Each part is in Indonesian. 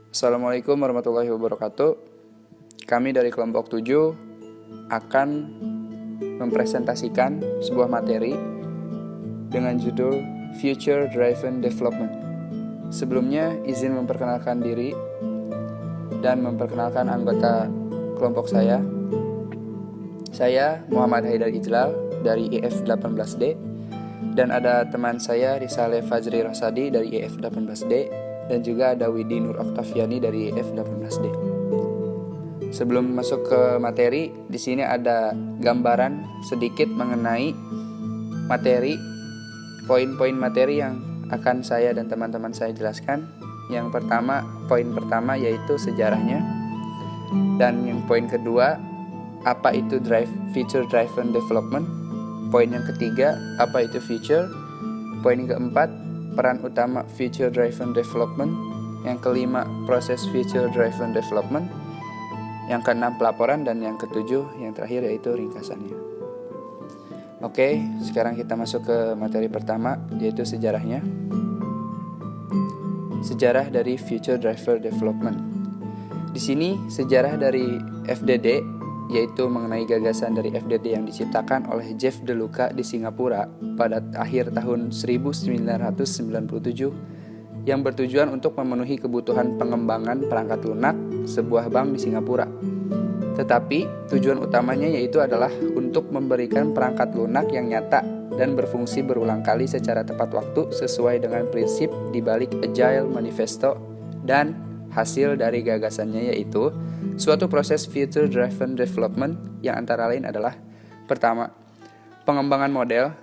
Assalamualaikum warahmatullahi wabarakatuh. Kami dari kelompok 7 akan mempresentasikan sebuah materi dengan judul Future Driven Development. Sebelumnya izin memperkenalkan diri dan memperkenalkan anggota kelompok saya. Saya Muhammad Haidar Ijlal dari EF18D dan ada teman saya Risaleh Fajri Rosadi dari EF18D dan juga ada Widi Nur Oktaviani dari EF18D. Sebelum masuk ke materi, di sini ada gambaran sedikit mengenai materi, poin-poin materi yang akan saya dan teman-teman saya jelaskan. Yang pertama, poin pertama yaitu sejarahnya. Dan yang poin kedua, apa itu Future Driven Development. Poin yang ketiga, apa itu future. Poin yang keempat, peran utama Future Driven Development. Yang kelima, proses Future Driven Development. Yang keenam, pelaporan. Dan yang ketujuh, yang terakhir yaitu ringkasannya. Oke, sekarang kita masuk ke materi pertama, yaitu sejarahnya. Sejarah dari Future Driven Development. Di sini sejarah dari FDD, yaitu mengenai gagasan dari FDD yang diciptakan oleh Jeff DeLuca di Singapura pada akhir tahun 1997 yang bertujuan untuk memenuhi kebutuhan pengembangan perangkat lunak sebuah bank di Singapura. Tetapi tujuan utamanya yaitu adalah untuk memberikan perangkat lunak yang nyata dan berfungsi berulang kali secara tepat waktu sesuai dengan prinsip di balik Agile Manifesto, dan hasil dari gagasannya yaitu suatu proses Future Driven Development yang antara lain adalah: pertama, pengembangan model;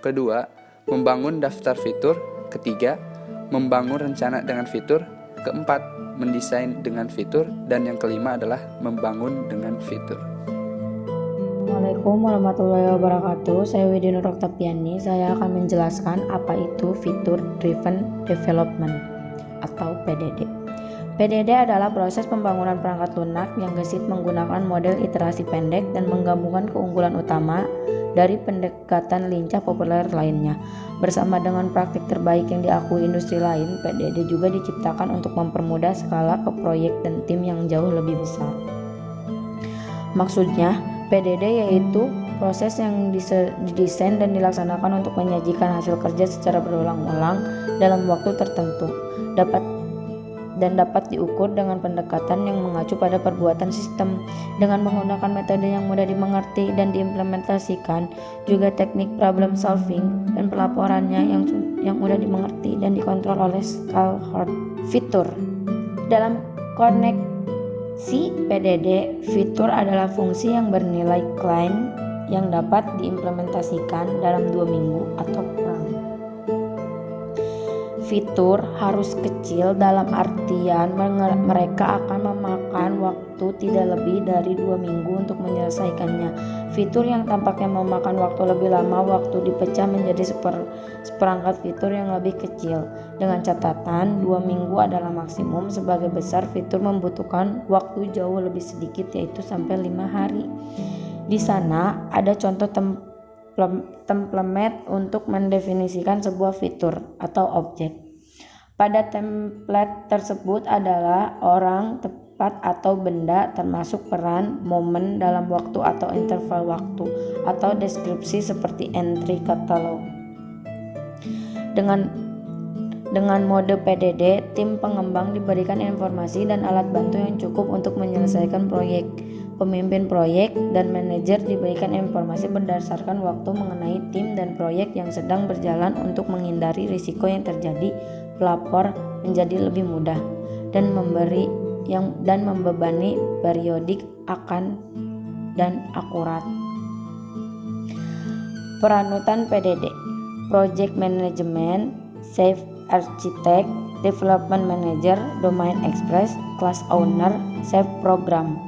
kedua, membangun daftar fitur; ketiga, membangun rencana dengan fitur; keempat, mendesain dengan fitur; dan yang kelima adalah membangun dengan fitur. Assalamualaikum warahmatullahi wabarakatuh. Saya Widi Nur Oktaviani. Saya akan menjelaskan apa itu Future Driven Development atau PDD. PDD adalah proses pembangunan perangkat lunak yang gesit menggunakan model iterasi pendek dan menggabungkan keunggulan utama dari pendekatan lincah populer lainnya. Bersama dengan praktik terbaik yang diakui industri lain, PDD juga diciptakan untuk mempermudah skala ke proyek dan tim yang jauh lebih besar. Maksudnya, PDD yaitu proses yang didesain dan dilaksanakan untuk menyajikan hasil kerja secara berulang-ulang dalam waktu tertentu, dapat diukur dengan pendekatan yang mengacu pada perbuatan sistem dengan menggunakan metode yang mudah dimengerti dan diimplementasikan, juga teknik problem solving dan pelaporannya yang mudah dimengerti dan dikontrol oleh Scalhorn. Fitur dalam koneksi PDD, fitur adalah fungsi yang bernilai client yang dapat diimplementasikan dalam 2 minggu atau kurang. Fitur harus kecil dalam artian mereka akan memakan waktu tidak lebih dari 2 minggu untuk menyelesaikannya. Fitur yang tampaknya memakan waktu lebih lama waktu dipecah menjadi seperangkat fitur yang lebih kecil. Dengan catatan 2 minggu adalah maksimum, sebagai besar fitur membutuhkan waktu jauh lebih sedikit, yaitu sampai 5 hari. Di sana ada contoh template untuk mendefinisikan sebuah fitur atau objek. Pada template tersebut adalah orang, tempat atau benda, termasuk peran, momen dalam waktu atau interval waktu, atau deskripsi seperti entry katalog. Dengan mode PDD, tim pengembang diberikan informasi dan alat bantu yang cukup untuk menyelesaikan proyek. Pemimpin proyek dan manajer diberikan informasi berdasarkan waktu mengenai tim dan proyek yang sedang berjalan untuk menghindari risiko yang terjadi. Pelapor menjadi lebih mudah dan membebani periodik akan dan akurat. Peranutan PDD: Project Management, Chief Architect, Development Manager, Domain Express, Class Owner, Chief Program.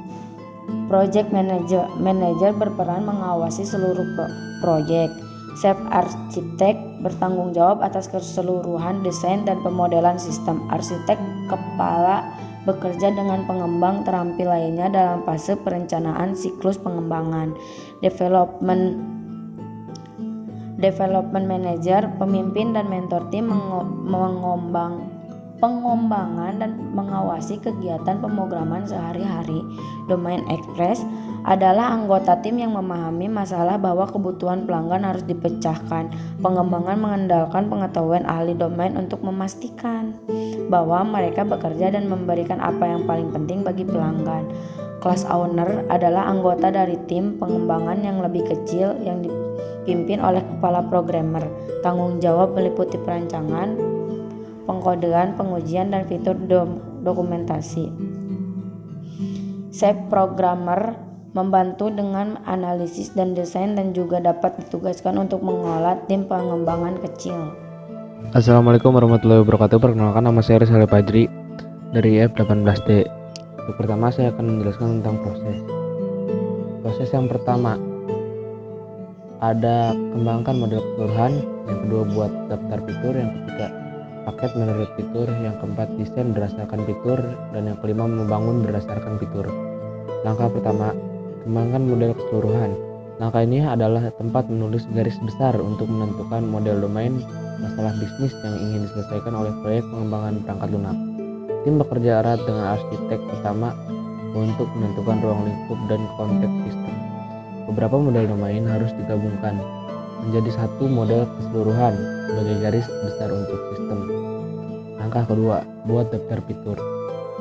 Project Manager berperan mengawasi seluruh proyek. Chief Architect bertanggung jawab atas keseluruhan desain dan pemodelan sistem. Arsitek kepala bekerja dengan pengembang terampil lainnya dalam fase perencanaan siklus pengembangan. Development Manager, pemimpin dan mentor tim pengembangan dan mengawasi kegiatan pemrograman sehari-hari. Domain Express adalah anggota tim yang memahami masalah bahwa kebutuhan pelanggan harus dipecahkan. Pengembangan mengandalkan pengetahuan ahli domain untuk memastikan bahwa mereka bekerja dan memberikan apa yang paling penting bagi pelanggan. Class owner adalah anggota dari tim pengembangan yang lebih kecil yang dipimpin oleh kepala programmer. Tanggung jawab meliputi perancangan, pengkodean, pengujian, dan fitur dokumentasi. Shape programmer membantu dengan analisis dan desain dan juga dapat ditugaskan untuk mengelola tim pengembangan kecil. Assalamualaikum warahmatullahi wabarakatuh. Perkenalkan, nama saya Rizal Fajri dari F18D. Untuk pertama saya akan menjelaskan tentang proses yang pertama ada kembangkan model keseluruhan, yang kedua buat daftar fitur, yang ketiga paket menurut fitur, yang keempat desain berdasarkan fitur, dan yang kelima membangun berdasarkan fitur. Langkah pertama, kembangkan model keseluruhan. Langkah ini adalah tempat menulis garis besar untuk menentukan model domain masalah bisnis yang ingin diselesaikan oleh proyek pengembangan perangkat lunak. Tim bekerja erat dengan arsitek utama untuk menentukan ruang lingkup dan konteks sistem. Beberapa model domain harus digabungkan menjadi satu model keseluruhan sebagai garis besar untuk sistem. Langkah kedua, buat daftar fitur.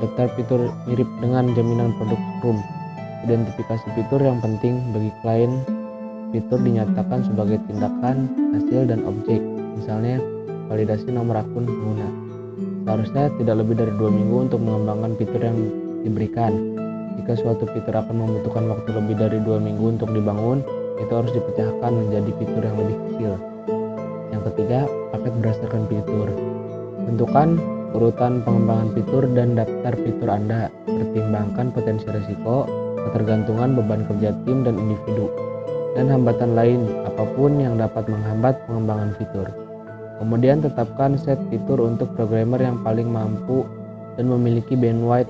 Daftar fitur mirip dengan jaminan produk Scrum. Identifikasi fitur yang penting bagi klien. Fitur dinyatakan sebagai tindakan, hasil, dan objek. Misalnya, validasi nomor akun pengguna. Seharusnya tidak lebih dari 2 minggu untuk mengembangkan fitur yang diberikan. Jika suatu fitur akan membutuhkan waktu lebih dari 2 minggu untuk dibangun, itu harus dipecahkan menjadi fitur yang lebih kecil. Yang ketiga, paket berdasarkan fitur. Tentukan urutan pengembangan fitur dan daftar fitur Anda. Pertimbangkan potensi risiko, ketergantungan beban kerja tim dan individu, dan hambatan lain apapun yang dapat menghambat pengembangan fitur. Kemudian tetapkan set fitur untuk programmer yang paling mampu dan memiliki bandwidth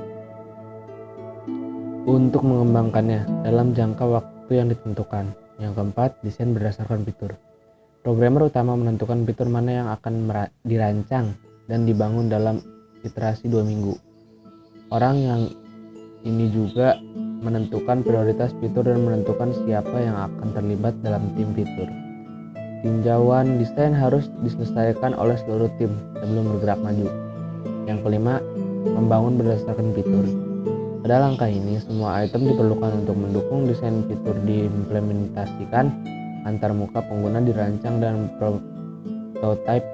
untuk mengembangkannya dalam jangka waktu yang ditentukan. Yang keempat, desain berdasarkan fitur. Programmer utama menentukan fitur mana yang akan dirancang dan dibangun dalam iterasi 2 minggu. Orang yang ini juga menentukan prioritas fitur dan menentukan siapa yang akan terlibat dalam tim fitur. Tinjauan desain harus diselesaikan oleh seluruh tim sebelum bergerak maju. Yang kelima, membangun berdasarkan fitur. Pada langkah ini, semua item diperlukan untuk mendukung desain fitur diimplementasikan, antar muka pengguna dirancang, dan prototipe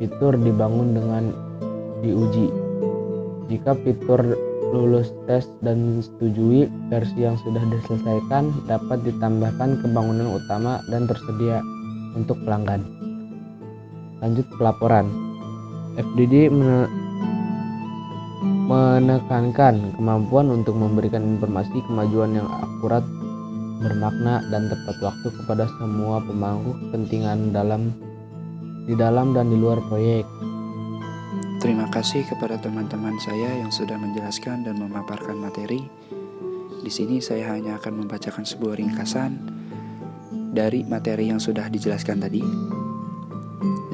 fitur dibangun dengan diuji. Jika fitur lulus tes dan setujui, versi yang sudah diselesaikan dapat ditambahkan ke bangunan utama dan tersedia untuk pelanggan. Lanjut pelaporan. FDD menekankan kemampuan untuk memberikan informasi kemajuan yang akurat, bermakna, dan tepat waktu kepada semua pemangku kepentingan di dalam dan di luar proyek. Terima kasih kepada teman-teman saya yang sudah menjelaskan dan memaparkan materi. Di sini saya hanya akan membacakan sebuah ringkasan dari materi yang sudah dijelaskan tadi.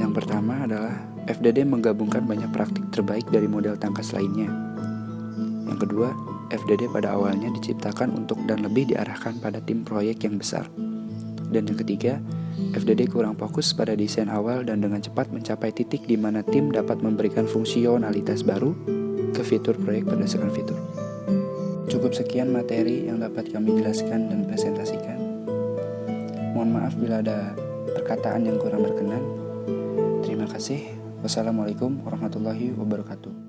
Yang pertama adalah FDD menggabungkan banyak praktik terbaik dari model tangkas lainnya. Yang kedua, FDD pada awalnya diciptakan untuk dan lebih diarahkan pada tim proyek yang besar. Dan yang ketiga, FDD kurang fokus pada desain awal dan dengan cepat mencapai titik di mana tim dapat memberikan fungsionalitas baru ke fitur proyek berdasarkan fitur. Cukup sekian materi yang dapat kami jelaskan dan presentasikan. Mohon maaf bila ada perkataan yang kurang berkenan. Terima kasih. Wassalamualaikum warahmatullahi wabarakatuh.